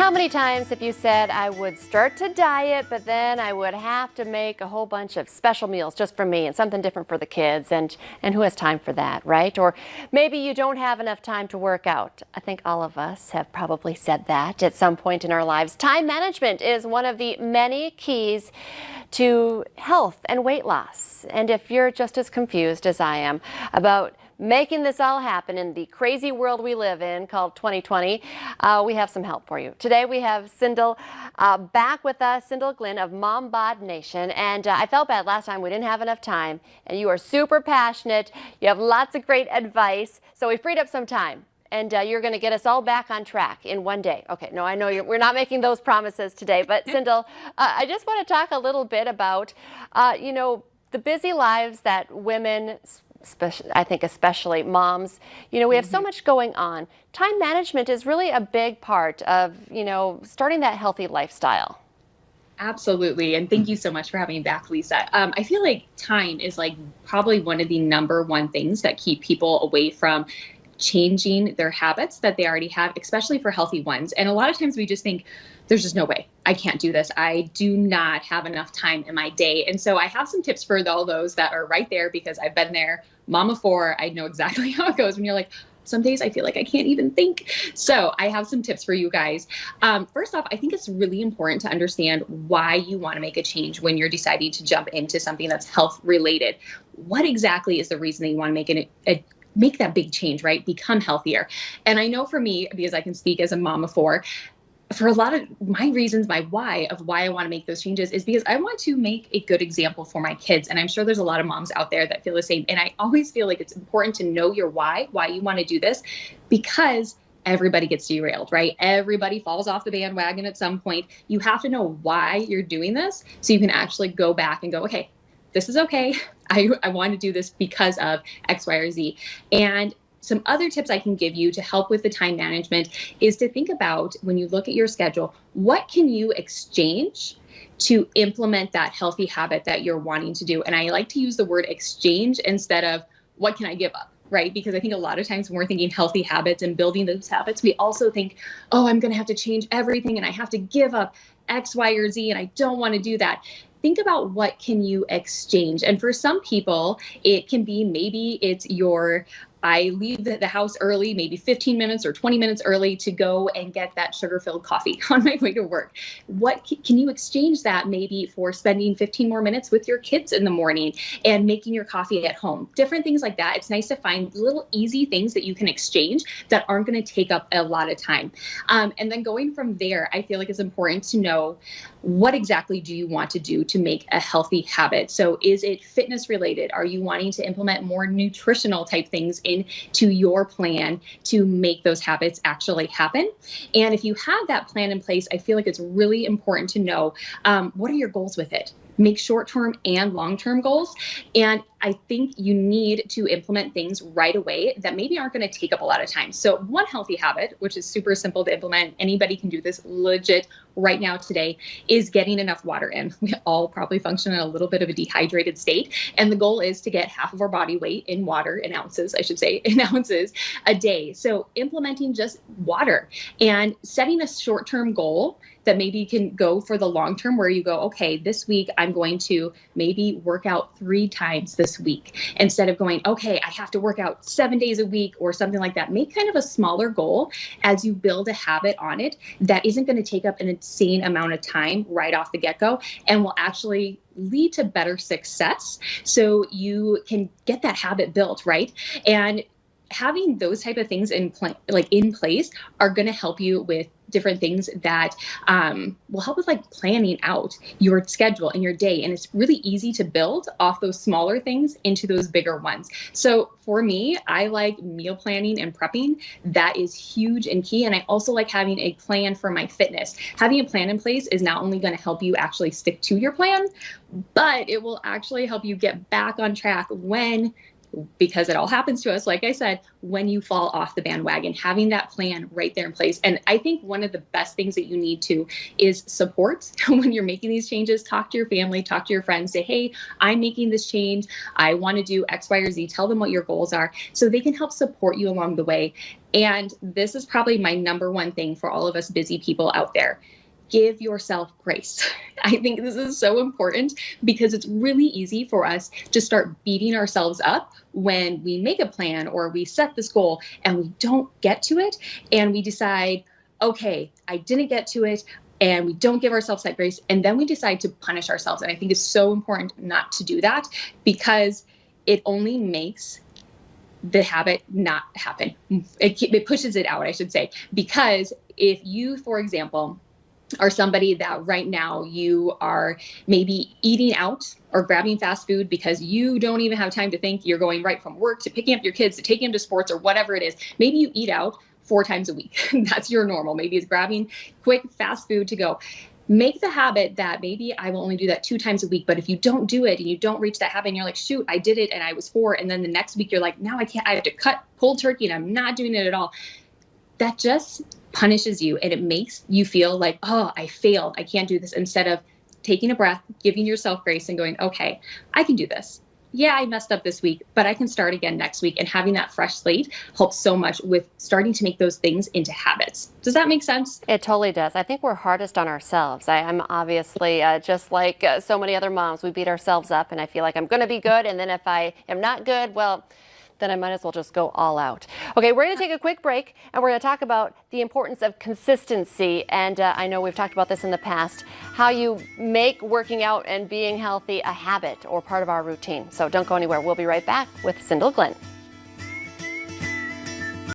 How many times have you said, I would start to diet, but then I would have to make a whole bunch of special meals just for me and something different for the kids, and who has time for that, right? Or maybe you don't have enough time to work out. I think all of us have probably said that at some point in our lives. Time management is one of the many keys to health and weight loss. And if you're just as confused as I am about making this all happen in the crazy world we live in called 2020, we have some help for you. Today we have Cindel back with us, Cindel Glynn of Mom Bod Nation. And I felt bad last time we didn't have enough time. And you are super passionate. You have lots of great advice. So we freed up some time. And you're going to get us all back on track in one day. Okay, no, I know we're not making those promises today. But Cindel, I just want to talk a little bit about, the busy lives that women, I think especially moms, we have so much going on. Time management is really a big part of, starting that healthy lifestyle. Absolutely. And thank you so much for having me back, Lisa. I feel like time is probably one of the number one things that keep people away from changing their habits that they already have, especially for healthy ones. And a lot of times we just think, there's just no way. I can't do this. I do not have enough time in my day. And so I have some tips for all those that are right there, because I've been there, mom of four. I know exactly how it goes when you're like, some days I feel like I can't even think. So I have some tips for you guys. First off, I think it's really important to understand why you want to make a change when you're deciding to jump into something that's health related. What exactly is the reason that you want to make that big change, right? Become healthier. And I know for me, because I can speak as a mom of four, for a lot of my reasons, my why I want to make those changes is because I want to make a good example for my kids. And I'm sure there's a lot of moms out there that feel the same. And I always feel like it's important to know your why you want to do this, because everybody gets derailed, right? Everybody falls off the bandwagon at some point. You have to know why you're doing this so you can actually go back and go, okay, this is okay. I want to do this because of X, Y, or Z. And some other tips I can give you to help with the time management is to think about, when you look at your schedule, what can you exchange to implement that healthy habit that you're wanting to do? And I like to use the word exchange instead of what can I give up, right? Because I think a lot of times when we're thinking healthy habits and building those habits, we also think, oh, I'm going to have to change everything and I have to give up X, Y, or Z, and I don't want to do that. Think about what can you exchange. And for some people, it can be, maybe it's I leave the house early, maybe 15 minutes or 20 minutes early to go and get that sugar-filled coffee on my way to work. What can you exchange that maybe for spending 15 more minutes with your kids in the morning and making your coffee at home? Different things like that. It's nice to find little easy things that you can exchange that aren't going to take up a lot of time. And then going from there, I feel like it's important to know, what exactly do you want to do to make a healthy habit? So is it fitness related? Are you wanting to implement more nutritional type things into your plan to make those habits actually happen? And if you have that plan in place, I feel like it's really important to know, what are your goals with it? Make short-term and long-term goals. And I think you need to implement things right away that maybe aren't going to take up a lot of time. So one healthy habit, which is super simple to implement, anybody can do this legit right now today, is getting enough water in. We all probably function in a little bit of a dehydrated state. And the goal is to get half of our body weight in water, in ounces, I should say, in ounces a day. So implementing just water and setting a short-term goal that maybe can go for the long term, where you go, okay, this week I'm going to maybe work out 3 times this week, instead of going, okay, I have to work out 7 days a week or something like that. Make kind of a smaller goal as you build a habit on it that isn't going to take up an insane amount of time right off the get-go, and will actually lead to better success, so you can get that habit built, right? And having those type of things in place are going to help you with different things that will help with planning out your schedule and your day. And it's really easy to build off those smaller things into those bigger ones. So for me, I like meal planning and prepping. That is huge and key. And I also like having a plan for my fitness. Having a plan in place is not only going to help you actually stick to your plan, but it will actually help you get back on track when because it all happens to us, like I said, when you fall off the bandwagon, having that plan right there in place. And I think one of the best things that you need to is support when you're making these changes. Talk to your family, talk to your friends, say, hey, I'm making this change. I want to do X, Y, or Z. Tell them what your goals are so they can help support you along the way. And this is probably my number one thing for all of us busy people out there. Give yourself grace. I think this is so important because it's really easy for us to start beating ourselves up when we make a plan or we set this goal and we don't get to it and we decide, okay, I didn't get to it, and we don't give ourselves that grace, and then we decide to punish ourselves. And I think it's so important not to do that because it only makes the habit not happen. It pushes it out, I should say, because if you, for example, are somebody that right now you are maybe eating out or grabbing fast food because you don't even have time to think, you're going right from work to picking up your kids to taking them to sports or whatever it is. Maybe you eat out 4 times a week. That's your normal. Maybe it's grabbing quick fast food to go. Make the habit that maybe I will only do that 2 times a week. But if you don't do it and you don't reach that habit and you're like, shoot, I did it and I was 4. And then the next week you're like, now I can't, I have to cut cold turkey and I'm not doing it at all. That just punishes you and it makes you feel like, oh, I failed. I can't do this, instead of taking a breath, giving yourself grace and going, okay, I can do this. Yeah, I messed up this week, but I can start again next week. And having that fresh slate helps so much with starting to make those things into habits. Does that make sense? It totally does. I think we're hardest on ourselves. I'm obviously just like so many other moms. We beat ourselves up and I feel like I'm going to be good. And then if I am not good, well, then I might as well just go all out. Okay, we're going to take a quick break and we're going to talk about the importance of consistency. And I know we've talked about this in the past, how you make working out and being healthy a habit or part of our routine. So don't go anywhere. We'll be right back with Cyndall Glenn.